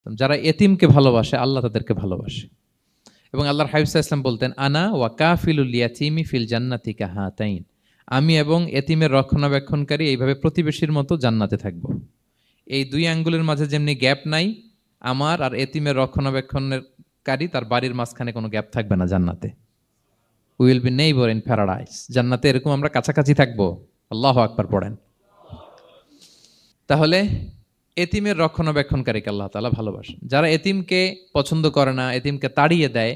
যারা এতিমকে ভালোবাসে আল্লাহ তাদেরকে ভালোবাসে। এবং আল্লাহর হাবিব সাল্লাল্লাহু আলাইহি ওয়াসাল্লাম বলতেন, আনা ওয়া কাফিলুল ইয়াতীমি ফিল জান্নাতি কাহাতাইন। আমি এবং এতিমের রক্ষণাবেক্ষণকারী এইভাবে প্রতিবেশীর মতো জান্নাতে থাকব। এই দুই আঙ্গুলের মাঝে যেমনি গ্যাপ নাই, আমার আর এতিমের রক্ষণাবেক্ষণের কারী তার বাড়ির মাঝখানে কোনো গ্যাপ থাকবে না জান্নাতে। We will be neighbour in paradise. জান্নাতে এরকম আমরা কাছাকাছি থাকবো। আল্লাহু আকবার পড়েন। তাহলে এতিমের রক্ষণাবেক্ষণকারীকে আল্লাহ তাআলা ভালোবাসেন। যারা এতিমকে পছন্দ করে না, এতিমকে তাড়িয়ে দেয়,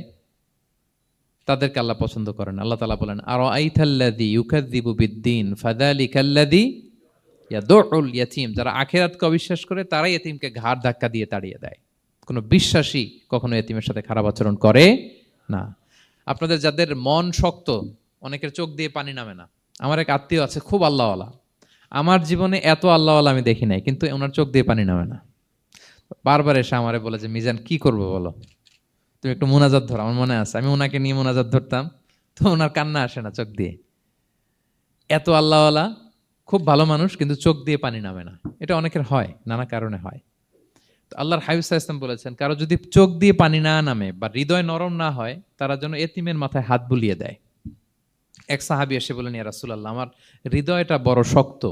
তাদেরকে আল্লাহ পছন্দ করেন। আল্লাহ তাআলা বলেন, আরাআইতাল্লাযী ইউকাযযিবু বিদ্দীন ফাযালিকাল্লাযী ইয়াদুউল ইয়াতীম। যারা আখিরাতকে অবিশ্বাস করে তারাই এতিমকে ঘাড় ধাক্কা দিয়ে তাড়িয়ে দেয়। কোনো বিশ্বাসী কখনো এতিমের সাথে খারাপ আচরণ করে না। আপনাদের যাদের মন শক্ত, অনেকের চোখ দিয়ে পানি নামে না। আমার এক আত্মীয় আছে, খুব আল্লাহওয়ালা। আমার জীবনে এত আল্লাহওয়ালা আমি দেখি নাই, কিন্তু ওনার চোখ দিয়ে পানি নামে না। বারবার এসে আমারে বলে যে, মিজান কি করবো বলো, তুমি একটু মোনাজাত ধরো। আমার মনে আছে আমি ওনাকে নিয়ে মোনাজাত ধরতাম, তো ওনার কান্না আসে না চোখ দিয়ে। এত আল্লাহওয়ালা, খুব ভালো মানুষ, কিন্তু চোখ দিয়ে পানি নামে না। এটা অনেকের হয়, নানা কারণে হয়। তো আল্লাহর হাবিব সাল্লাল্লাহু আলাইহি ওয়াসাল্লাম বলেছেন, কারো যদি চোখ দিয়ে পানি না নামে বা হৃদয় নরম না হয়, তারা যেন এতিমের মাথায় হাত বুলিয়ে দেয়। এক সাহাবী এসে বলেন, ইয়া রাসূলুল্লাহ, আমার হৃদয়টা বড় শক্ত,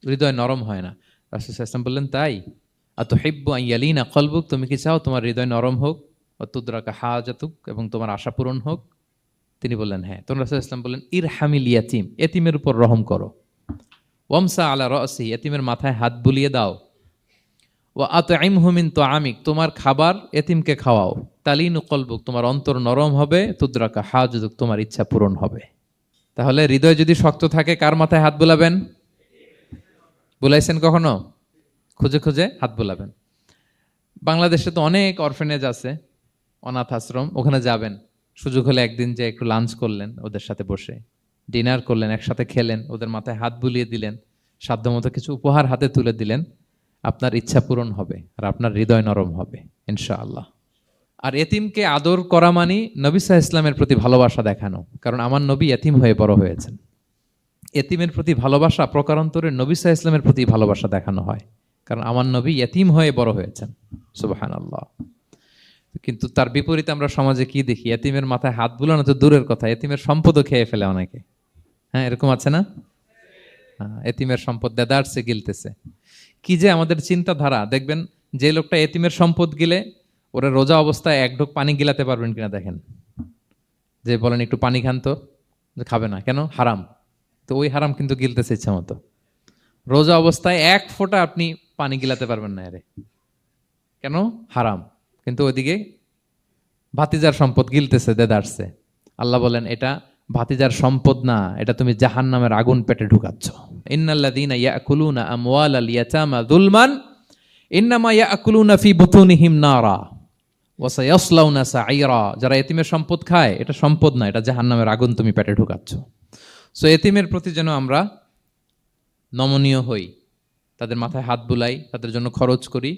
হৃদয় নরম হয় না। রাসূল সাল্লাল্লাহু আলাইহি ওয়াসাল্লাম বললেন, তাই? আতুহিব্বু আন ইয়ালিনা কলবুক, তুমি কি চাও তোমার হৃদয় নরম হোক, ওয়া তুদরাকা হাজাতুক, এবং তোমার আশা পূরণ হোক? তিনি বললেন, হ্যাঁ। তখন রাসূল সাল্লাল্লাহু আলাইহি ওয়াসাল্লাম বললেন, ইরহামিল ইয়াতীম, এতিমের উপর রহম করো। ওয়ামসা আলা রাসি, এতিমের মাথায় হাত বুলিয়ে দাও। ওয়া আতইমহু মিন তুআমিক, তোমার খাবার এতিমকে খাওয়াও। তালিনু কলবুক, তোমার অন্তর নরম হবে। তুদরাকা হাজাতুক, তোমার ইচ্ছা পূরণ হবে। তাহলে হৃদয় যদি শক্ত থাকে, কার মাথায় হাত বুলাবেন? বুলাইছেন কখনো? খুঁজে খুঁজে হাত বুলাবেন। বাংলাদেশে তো অনেক অরফেনেজ আছে, অনাথ আশ্রম, ওখানে যাবেন। সুযোগ হলে একদিন যে একটু লাঞ্চ করলেন ওদের সাথে বসে, ডিনার করলেন, একসাথে খেলেন, ওদের মাথায় হাত বুলিয়ে দিলেন, সাধ্যমতো কিছু উপহার হাতে তুলে দিলেন, আপনার ইচ্ছা পূরণ হবে আর আপনার হৃদয় নরম হবে ইনশাআল্লাহ। আর এতিমকে আদর করা মানে নবী সাল্লাল্লাহু আলাইহি ওয়াসাল্লামের প্রতি ভালোবাসা দেখানো। কারণ আমার নবী এতিম হয়ে বড় হয়েছেন। এতিমের প্রতি ভালোবাসা প্রকারান্তরে নবী সাল্লাল্লাহু আলাইহি ওয়াসাল্লামের প্রতি ভালোবাসা দেখানো হয়। কারণ আমার নবী এতিম হয়ে বড় হয়েছেন। সুবহানাল্লাহ। কিন্তু তার বিপরীতে আমরা সমাজে কি দেখি? এতিমের মাথায় হাত বুলানো তো দূরের কথা, এতিমের সম্পদও খেয়ে ফেলে অনেকে। হ্যাঁ, এরকম আছে না? এতিমের সম্পদ দেদারসে গিলতেছে। কি যে আমাদের চিন্তাধারা! দেখবেন, যে লোকটা এতিমের সম্পদ গিলে, ওরা রোজা অবস্থায় এক ঢোক পানি গিলাতে পারবেন কিনা দেখেন। যে বলেন একটু পানি খান তো, যে খাবে না কেন? হারাম। তো ওই হারাম কিন্তু গিলতেছে ইচ্ছা মতো। রোজা অবস্থায় এক ফোঁটা আপনি পানি গিলাতে পারবেন না, এরে কেন? হারাম। কিন্তু ওইদিকে ভাতিজার সম্পদ গিলতেছে দেদারসে। আল্লাহ বলেন, এটা ভাতিজার সম্পদ না, এটা তুমি জাহান্নামের আগুন পেটে ঢুকাচ্ছ। ইন্নাল্লাযীনা ইয়াকুলুনা আমওয়ালাল ইয়াতামা যুলমান ইন্নামা ইয়াকুলুনা ফি বুতুনিহিম নারা ওয়া সায়াসলাউনা সাঈরা। যারা এতিমের সম্পদ খায়, এটা সম্পদ না, এটা জাহান্নামের আগুন তুমি পেটে ঢুকাচ্ছ। সো এতিমের প্রতি যেন আমরা নমনীয় হই, তাদের মাথায় হাত বুলাই, তাদের জন্য খরচ করি,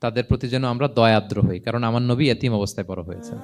তাদের প্রতি যেন আমরা দয়াদ্র হই। কারণ আমার নবী এতিম অবস্থায় বড় হয়েছেন।